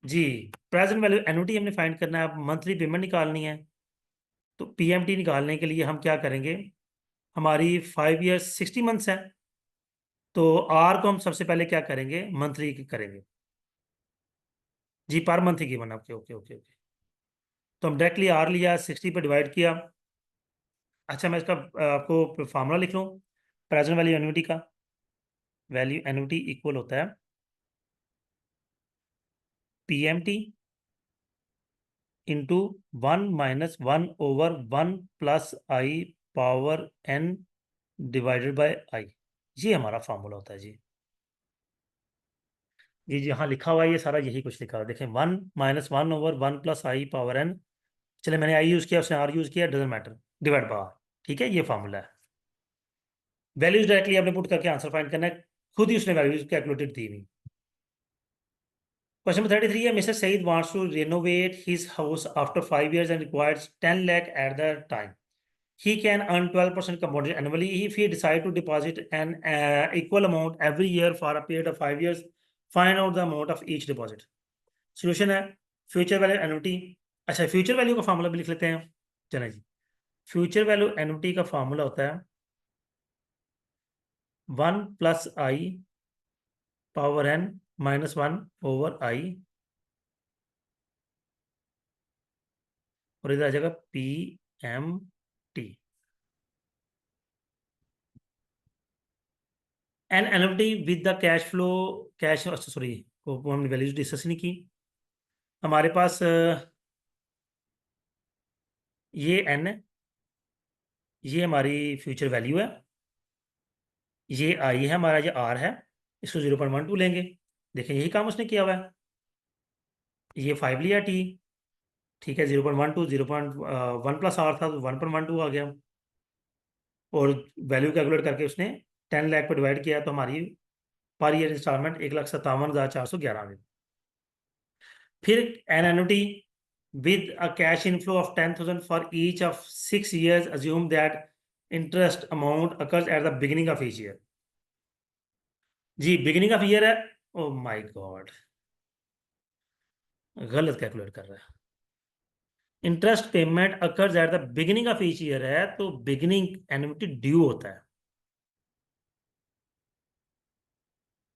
जी, present value annuity हमने find करना है, अब monthly payment निकालनी है। तो PMT निकालने के लिए हम क्या करेंगे, हमारी 5 years 60 months है, तो आर को हम सबसे पहले क्या करेंगे, मंथली करेंगे। जी, पर मंथ ही given, okay okay okay okay. तो हम डायरेक्टली आर लिया, 60 पे डिवाइड किया। अच्छा, मैं इसका आपको फार्मूला लिख लूँ प्रेजेंट वैल्यू एन्युटी का। वैल्यू एन्युटी इक्वल होता है PMT into 1 - 1/1 + i power n divided by i. ये हमारा फार्मूला होता है जी। ये जहाँ लिखा हुआ है ये सारा यही कुछ लिखा हुआ है, देखें, 1 - 1/1 + i पावर n। चले, मैंने आई यूज़ किया, उसने आर यूज़ किया, doesn't matter, divide by R. ठीक है, ये फार्मूला है। वैल्यूज डायरेक्टली आपने पुट करके आंसर फाइंड करना है, खुद ही उसने वैल्यूज कैलकुलेटेड दी हुई। क्वेश्चन नंबर 33 है, mister Saeed wants to renovate his house after 5 years and requires 10 lakh at the time. He can earn 12% compounded annually if he decide to deposit an equal amount every year for a period of 5 years. Find out the amount of each deposit. Solution है future value annuity. अच्छा, future value का formula भी लिख लेते हैं। चलें जी, future value annuity का formula होता है 1 + i पावर n - 1/i, और इधर आ जाएगा P N NFT with the cash flow. Cash, अच्छा सॉरी, वो हमने वैल्यूज डिस्कस नहीं की। हमारे पास ये एन है, ये हमारी फ्यूचर वैल्यू है, ये आई है, हमारा ये आर है। इसको 0.12 लेंगे। देखें, यही काम उसने किया हुआ है। ये 5 लिया टी, ठीक है, 0.12, 0.1 + आर था तो 1.12 आ गया। और वैल्यू कैलकुलेट करके उसने 10 लाख पर डिवाइड किया, तो हमारी पर ईयर इंस्टॉलमेंट 1,57,411 आ गई। फिर an annuity with a cash inflow of 10,000 for each of 6 years, assume that interest amount occurs at the beginning of each year। जी, बिगिनिंग ऑफ ईयर है। ओ माय गॉड, गलत calculate कर रहा है। Interest payment occurs at the beginning of each year है, तो beginning annuity due होता है।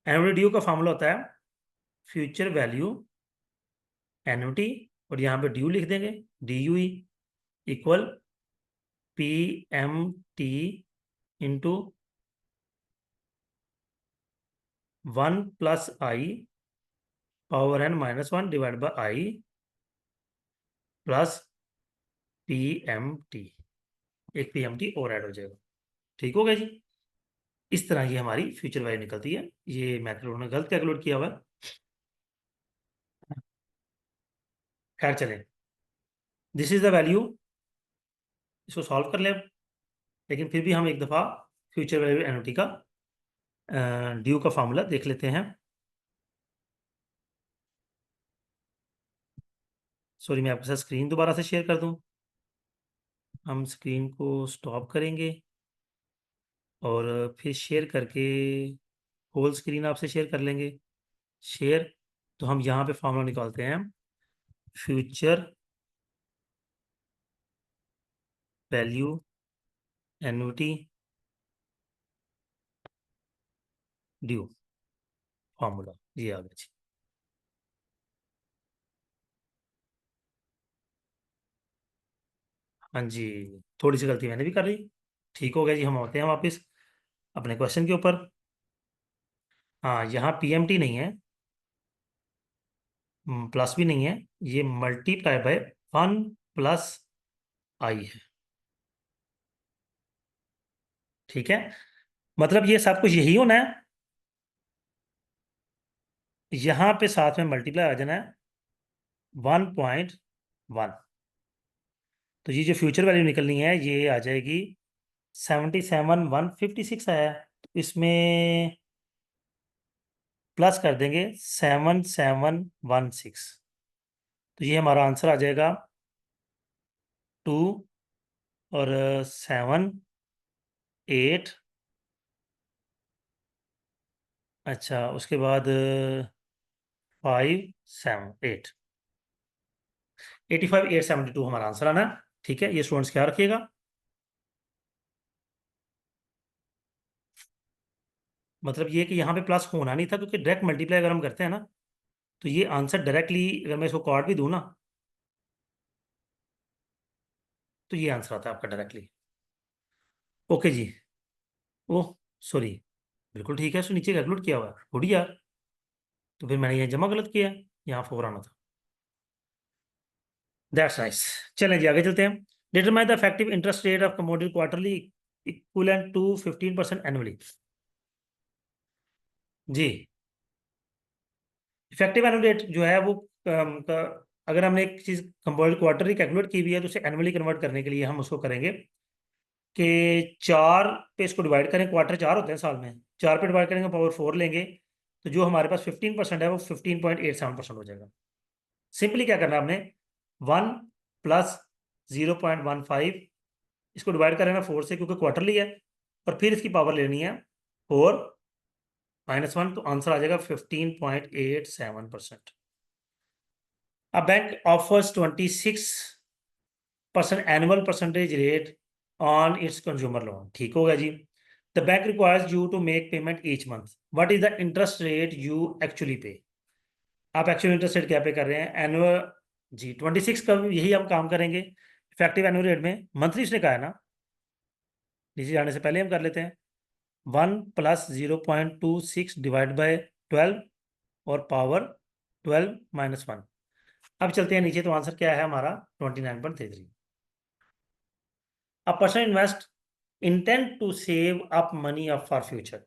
एनुटी ड्यू का फॉर्मूला होता है फ्यूचर वैल्यू एनुटी, और यहाँ पे ड्यू लिख देंगे, D U equal P M T into 1 + i power n - 1 divide by I plus P M T. एक पी एम टी और ऐड हो जाएगा। ठीक हो गया जी। इस तरह ये हमारी फ्यूचर वैल्यू निकलती है। ये मैथड उन्होंने गलत कैलकुलेट किया हुआ है। खैर चलें, दिस इज द वैल्यू। इसको सॉल्व कर लें, लेकिन फिर भी हम एक दफ़ा फ्यूचर वैल्यू एनुटी का ड्यू का फॉर्मूला देख लेते हैं। सॉरी, मैं आपके साथ स्क्रीन दोबारा से शेयर कर दूं। हम स्क्रीन को स्टॉप करेंगे और फिर शेयर करके होल स्क्रीन आपसे शेयर कर लेंगे। शेयर, तो हम यहाँ पे फॉर्मूला निकालते हैं। Future value annuity due, formula ये आ गया जी। हाँ जी, थोड़ी सी गलती मैंने भी कर ली। ठीक हो गया जी, हम आते हैं वापस अपने क्वेश्चन के ऊपर। हाँ, यहाँ पीएमटी नहीं है, प्लस भी नहीं है, ये मल्टीप्लाई बाय 1 प्लस आई है। ठीक है, मतलब ये सब कुछ यही होना है। यहाँ पे साथ में मल्टीप्लाई आ जाना है 1.1। तो ये जो फ्यूचर वैल्यू निकलनी है ये आ जाएगी 77,156 आया है। तो इसमें प्लस कर देंगे 7716। तो ये हमारा आंसर आ जाएगा 2 और 7 8। अच्छा, उसके बाद 5 7 8, 85,872 हमारा आंसर आना है। ठीक है, ये स्टूडेंट्स क्या रखिएगा। मतलब ये कि यहाँ पे प्लस होना नहीं था, क्योंकि डायरेक्ट मल्टीप्लाई अगर हम करते हैं ना, तो ये आंसर डायरेक्टली अगर मैं इसको काट भी दूं ना, तो ये आंसर आता है आपका डायरेक्टली। ओके जी। ओह, सॉरी, बिल्कुल ठीक है, इसको नीचे कैलकुलेट किया हुआ है, गुड यार। तो फिर मैंने ये जमा गलत किया है, यहाँ 4 आना था। That's nice. चलें जी, आगे चलते हैं। Determine the effective interest rate of commodity quarterly equivalent to 15% annually. जी, इफेक्टिव एनुअल रेट जो है वो अगर हमने एक चीज कंपाउंड क्वार्टरली कैलकुलेट की भी है, तो उसे एनुअली कन्वर्ट करने के लिए हम उसको करेंगे कि 4 पे इसको डिवाइड करें। क्वार्टर 4 होते हैं साल में, 4 पे डिवाइड करेंगे, पावर 4 लेंगे, तो जो हमारे पास 15% है वो 15.87% हो जाएगा। सिंपली क्या करना है आपने, 1 प्लस 0.15, इसको डिवाइड करें ना 4 से, क्योंकि क्वार्टरली है, और फिर इसकी पावर लेनी है 4 - 1, तो आंसर आ जाएगा 15.87%। A bank offers 26% annual percentage rate on its consumer loan. ठीक होगा जी। The bank requires you to make payment each month, what is the interest rate you actually pay. आप एक्चुअल इंटरेस्ट रेट क्या पे कर रहे हैं एनुअल। जी, 26 का यही हम काम करेंगे इफेक्टिव एनुअल रेट में। मंथली उसने कहा है ना, नीचे जाने से पहले हम कर लेते हैं। 1 + 0.26 डिवाइड बाय 12 और पावर 12 - 1। अब चलते हैं नीचे, तो आंसर क्या है हमारा 29.33। A person invest intend to save up money up for future.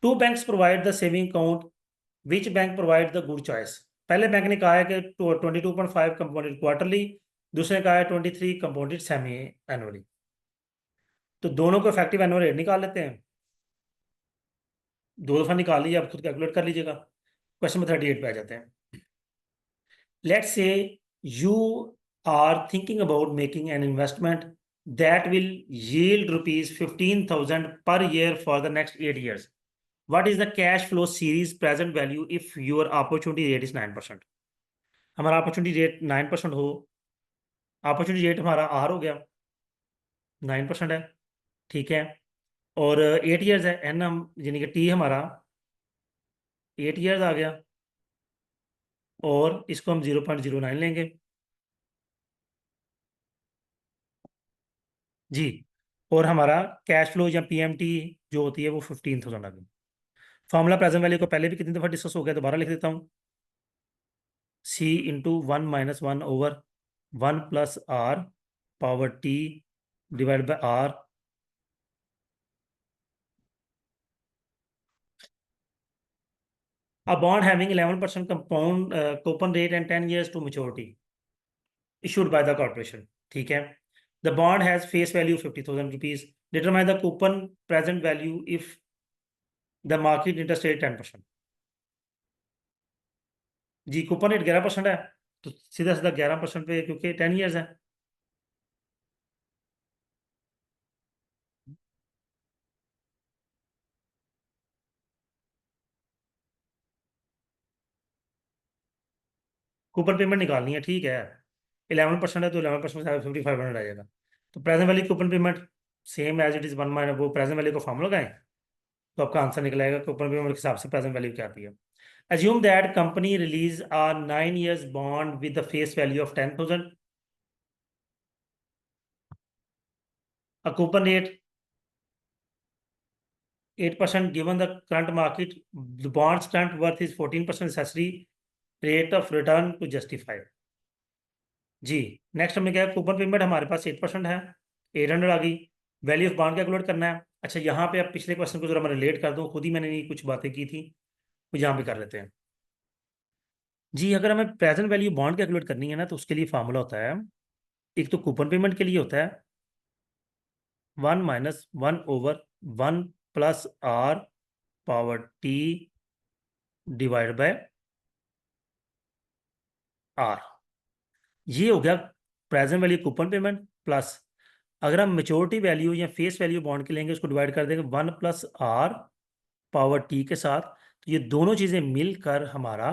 Two banks provide the saving account. Which bank provide the good choice? पहले बैंक ने कहा है कि 22.5 कंपाउंडेड क्वार्टरली, दूसरे ने कहा है 23 कंपाउंडेड सेमी एनुअली। तो दोनों को इफेक्टिव एनुअल रेट निकाल लेते हैं। 2 दफा निकाल लीजिए, आप खुद कैलकुलेट कर लीजिएगा। क्वेश्चन नंबर 38 पे आ जाते हैं। Let's say you are thinking about making an investment that will yield rupees 15,000 per year for the next 8 years. What is the cash flow series present value if your opportunity rate is 9%? हमारा opportunity rate 9% हो, opportunity rate हमारा R हो गया, 9% है। ठीक है, और 8 years है, एन हम यानी कि टी हमारा 8 ईयर्स आ गया, और इसको हम 0.09 लेंगे जी। और हमारा कैश फ्लो या पीएमटी जो होती है वो 15,000 आ गई। फॉर्मूला प्रेजेंट वैल्यू को पहले भी कितनी दफ़ा डिस्कस हो गया, दोबारा लिख देता हूँ। C × 1 - 1/1 + R power T divide by R। A bond having 11% compound coupon rate and 10 years to maturity issued by the corporation। ठीक है, the bond has face value 50,000 rupees, determine the coupon present value if the market interest rate 10%। जी coupon rate 11% है, तो सीधा सीधा 11% पे, क्योंकि 10 years है। कूपन पेमेंट निकालनी है, ठीक है। 11% है तो 11% 5500 आ जाएगा। तो present value coupon payment same as it is 1 वो प्रेजेंट वैल्यू को फॉर्मूला लगाएं, तो आपका आंसर निकलेगा कूपन पेमेंट के हिसाब से प्रेजेंट वैल्यू क्या आती है। Assume that company release a 9 years bond with the face value of 10,000. A coupon rate 8% given the current market. The bond's current worth is 14% necessary rate of return to justify. जी next हमने क्या है, coupon payment हमारे पास 8% है, 800 आ गई। Value of bond calculate करना है। अच्छा यहाँ पे आप पिछले क्वेश्चन को जरा मैं रिलेट कर दूँ, खुद ही मैंने कुछ बातें की थी, तो यहाँ पे कर लेते हैं। जी अगर हमें प्रेजेंट वैल्यू बॉन्ड कैलकुलेट करनी है ना, तो उसके लिए फार्मूला होता है, एक तो कूपन पेमेंट के लिए होता है 1 - 1/1 + R⁻T डिवाइड बाय R। ये हो गया present value coupon payment, plus अगर हम मेच्योरिटी वैल्यू या फेस वैल्यू बॉन्ड के लेंगे, उसको डिवाइड कर देंगे 1 + R⁻T के साथ, तो ये दोनों चीजें मिलकर हमारा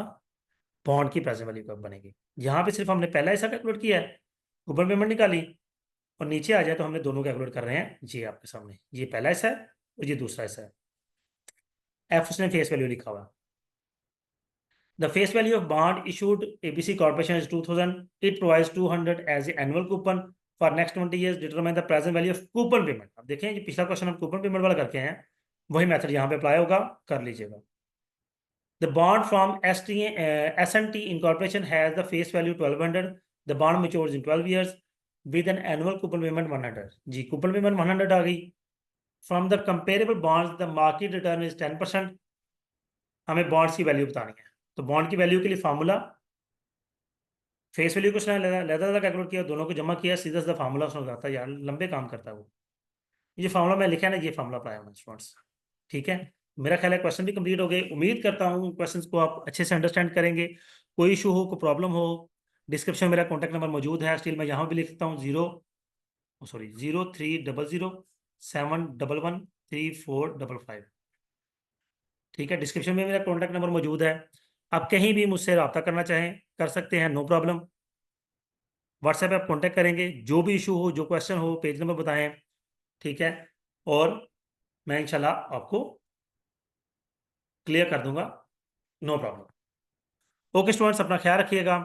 बॉन्ड की प्रेजेंट वैल्यू कब बनेगी। यहाँ पे सिर्फ हमने पहला हिस्सा कैलकुलेट किया है, कूपन पेमेंट निकाली, और नीचे आ जाए तो हमने दोनों कैलकुलेट कर रहे हैं। जी आपके सामने ये पहला हिस्सा है और ये दूसरा हिस्सा है। एफ उसने फेस वैल्यू लिखा हुआ है। The face value of bond issued ABC Corporation is 2000. It provides 200 as the annual coupon for next 20 years. Determine the present value of coupon payment. अब देखें ये पिछला क्वेश्चन हम कूपन पेमेंट वाला करके हैं, वही मेथड यहाँ पे अप्लाई होगा, कर लीजिएगा। The bond from S&T Incorporation has the face value 1200. The bond matures in 12 years with an annual coupon payment 100. Ji coupon payment 100 आ गई। From the comparable bonds, the market return is 10%. हमें bonds की value बतानी है, तो bond की value के लिए formula, face value कुछ ना लहदा कैलकुलेट किया, दोनों को जमा किया, सीधा सीधा फार्मूला उसमें जाता है। यार लंबे काम करता है वो। ये फार्मूला मैं लिखा है ना, ये फार्मूला अप्लाई होना स्टूडेंट्स, ठीक है। मेरा ख्याल है क्वेश्चन भी कंप्लीट हो गए। उम्मीद करता हूँ क्वेश्चन को आप अच्छे से अंडरस्टैंड करेंगे। कोई इशू हो, कोई प्रॉब्लम हो, डिस्क्रिप्शन में मेरा कॉन्टैक्ट नंबर मौजूद है। स्टिल मैं यहाँ भी लिख सकता हूँ 030007113455। ठीक है, डिस्क्रिप्शन में मेरा कॉन्टैक्ट नंबर मौजूद है। आप कहीं भी मुझसे रब्ता करना चाहें कर सकते हैं, नो प्रॉब्लम। व्हाट्सएप पे आप कॉन्टैक्ट करेंगे, जो भी इशू हो, जो क्वेश्चन हो, पेज नंबर बताएं, ठीक है, और मैं इंशाल्लाह आपको क्लियर कर दूंगा, नो प्रॉब्लम। ओके स्टूडेंट्स, अपना ख्याल रखिएगा।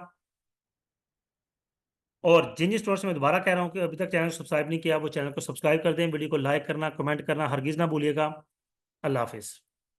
और जिन जिन स्टूडेंट्स मैं दोबारा कह रहा हूँ कि अभी तक चैनल को सब्सक्राइब नहीं किया, वो चैनल को सब्सक्राइब कर दें, वीडियो को लाइक करना, कमेंट करना हरगिज़ ना भूलिएगा। अल्लाह हाफिज़।